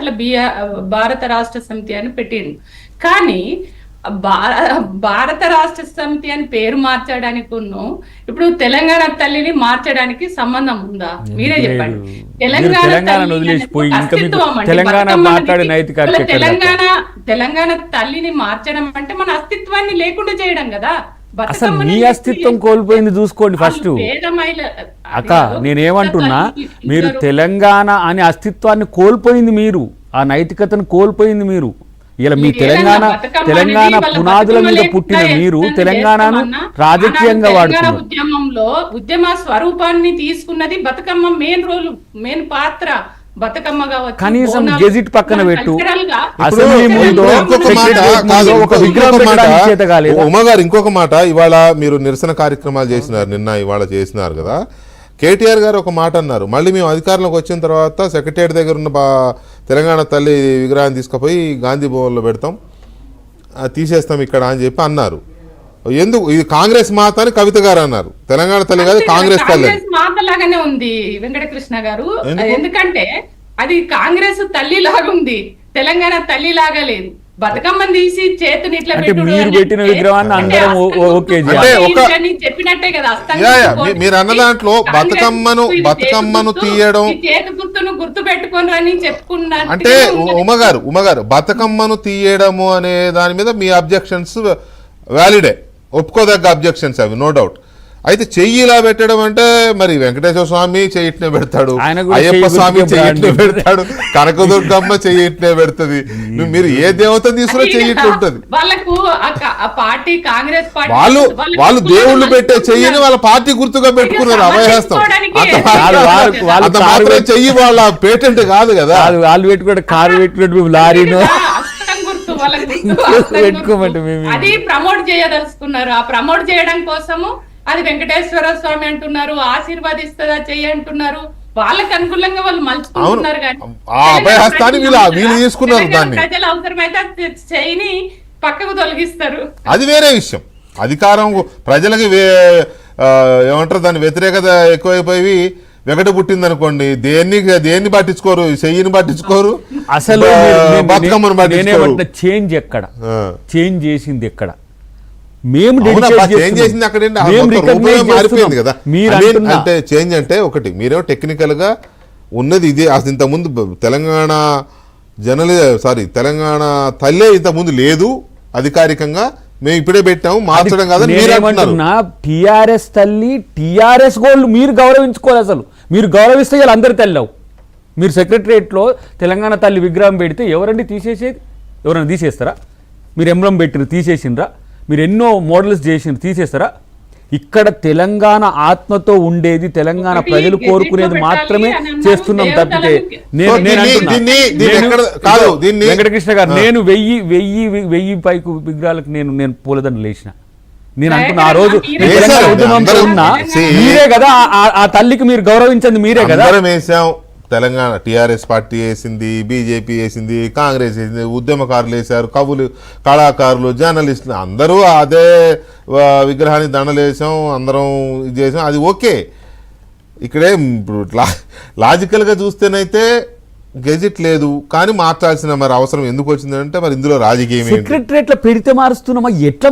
మళ్ళీ భారత రాష్ట్ర సమితి అని పెట్టిండు. కానీ భారత రాష్ట్ర సమితి అని పేరు మార్చడానికి ఇప్పుడు తెలంగాణ తల్లిని మార్చడానికి సంబంధం ఉందా? మీరే చెప్పండి. తెలంగాణ తల్లిని మార్చడం అంటే మన అస్తిత్వాన్ని లేకుండా చేయడం కదా. అసలు మీ అస్తిత్వం కోల్పోయింది చూసుకోండి ఫస్ట్. అక్క నేనేమంటున్నా, మీరు తెలంగాణ అనే అస్తిత్వాన్ని కోల్పోయింది మీరు, ఆ నైతికతను కోల్పోయింది మీరు. ఇలా మీ తెలంగాణ పునాదుల మీద పుట్టిన మీరు తెలంగాణను రాజకీయంగా వాడుతున్నారు. ఉద్యమ స్వరూపాన్ని తీసుకున్నది బతుకమ్మ మెయిన్ పాత్ర. బతుకమ్మ కావచ్చు, కనీసం గెజిట్ పక్కన పెట్టు. ఉమ్మగారు ఇంకొక మాట, ఇవాళ మీరు నిరసన కార్యక్రమాలు చేసినారు, నిన్న ఇవాళ చేసినారు కదా. కేటీఆర్ గారు ఒక మాట అన్నారు, మళ్ళీ మేము అధికారంలోకి వచ్చిన తర్వాత సెక్రటేరియట్ దగ్గర ఉన్న తెలంగాణ తల్లి విగ్రహాన్ని తీసుకుపోయి గాంధీ భవన్లో పెడతాం, తీసేస్తాం ఇక్కడ అని చెప్పి అన్నారు. ఎందుకు? ఇది కాంగ్రెస్ మాత అని కవిత గారు అన్నారు. తెలంగాణ తల్లి కాదు, కాంగ్రెస్ తల్లి మాత లాగానే ఉంది వెంకటకృష్ణ గారు. ఎందుకంటే అది కాంగ్రెస్ తల్లి లాగా ఉంది, తెలంగాణ తల్లి లాగా లేదు. బతుకమ్మని తీసి చేతిని ఇట్లా పెట్టిన విగ్రహాన్ని అందరం చెప్పినట్టే కదా. మీరు అన్న దాంట్లో బతుకమ్మను తీయడం, చేతి గుర్తును గుర్తు పెట్టుకొని అని చెప్పుకున్నా అంటే ఉమ్మగారు బతుకమ్మను తీయడము అనే దాని మీద మీ అబ్జెక్షన్స్ వ్యాలిడే, ఒప్పుకోదగ్గ అబ్జెక్షన్స్ అవి, నో డౌట్. అయితే చెయ్యి ఇలా పెట్టడం అంటే మరి వెంకటేశ్వర స్వామి చెయ్యిట్నే పెడతాడు, అయ్యప్ప స్వామి చెయ్యిట్నే పెడతాడు, కనకదుర్గమ్మ చెయ్యిట్నే పెడుతుంది. మీరు ఏ దేవతను తీసుకున్నా చెయ్యిట్టు ఉంటుంది. వాళ్ళకు పార్టీ కాంగ్రెస్ పార్టీ వాళ్ళు దేవుళ్ళు పెట్టే చెయ్యిని వాళ్ళ పార్టీ గుర్తుగా పెట్టుకున్నారు. అభయహస్తం అంత మాత్రం చెయ్యి వాళ్ళ పేటెంట్ కాదు కదా. వాళ్ళు పెట్టుకుంటే కారు పెట్టుకుంటే లారీను అది ప్రమోట్ చేయదలుచుకున్నారు. ఆ ప్రమోట్ చేయడం కోసము అది వెంకటేశ్వర స్వామి అంటున్నారు, ఆశీర్వాదిస్తుందా చెయ్యి అంటున్నారు. వాళ్ళకి అనుకూలంగా వాళ్ళు మలుచుకుంటున్నారు. ప్రజల అవసరమైతే చెయ్యిని పక్కకు తొలగిస్తారు, అది వేరే విషయం. అధికారం ప్రజలకి ఏమంటారు, దాని వ్యతిరేకత ఎక్కువైపోయి వెగట పుట్టింది అనుకోండి, దేన్ని పట్టించుకోరు, చెయ్యిని పట్టించుకోరు, అసలు బతుకమ్మను పట్టించుకోరు. చేంజ్ ఎక్కడ చేంజ్ చేసింది ఎక్కడ? మేము చేంజ్ అక్కడ మారిపోయింది కదా. అంటే చేంజ్ అంటే ఒకటి, మీరేమో టెక్నికల్ గా ఉన్నది ఇది. అసలు ఇంతకుముందు తెలంగాణ తెలంగాణ తల్లే ఇంతకుముందు లేదు అధికారికంగా, మేము ఇప్పుడే పెట్టాము, మార్చడం కాదని మీరేమంటున్నా. టిఆర్ఎస్ తల్లి, టిఆర్ఎస్ గోల్డ్ మీరు గౌరవించుకోవాలి. అసలు మీరు గౌరవిస్తే ఇలా అందరు తెల్లవు. మీరు సెక్రటరియట్లో తెలంగాణ తల్లి విగ్రహం పెడితే ఎవరండి తీసేసేది? ఎవరైనా తీసేస్తారా? మీరు ఎంబ్లం పెట్టిన తీసేసిండ్రా? మీరు ఎన్నో మోడల్స్ చేసిన తీసేస్తారా? ఇక్కడ తెలంగాణ ఆత్మతో ఉండేది, తెలంగాణ ప్రజలు కోరుకునేది మాత్రమే చేస్తున్నాం తప్పితే. వెంకటకృష్ణ గారు, నేను వెయ్యి పైకు విగ్రహాలకు నేను పూలదండలు లేచిన. నేను అంటున్నా, ఆ రోజు ఉద్యమంతో ఉన్నా మీరే కదా, ఆ తల్లికి మీరు గౌరవించింది మీరే కదా. తెలంగాణ టీఆర్ఎస్ పార్టీ వేసింది, బీజేపీ వేసింది, కాంగ్రెస్ వేసింది, ఉద్యమకారులు వేశారు, కవులు, కళాకారులు, జర్నలిస్టులు అందరూ అదే విగ్రహానికి దండలు వేసాం, అందరం ఇది చేసాం, అది ఓకే. ఇక్కడే ఇప్పుడు లాజికల్గా చూస్తేనైతే గెజిట్ లేదు, కానీ మార్చాల్సిన మరి అవసరం ఎందుకు వచ్చిందంటే మరి ఇందులో రాజకీయం సెక్రటరియట్లో పెడితే మారుస్తున్నామా ఎట్లా?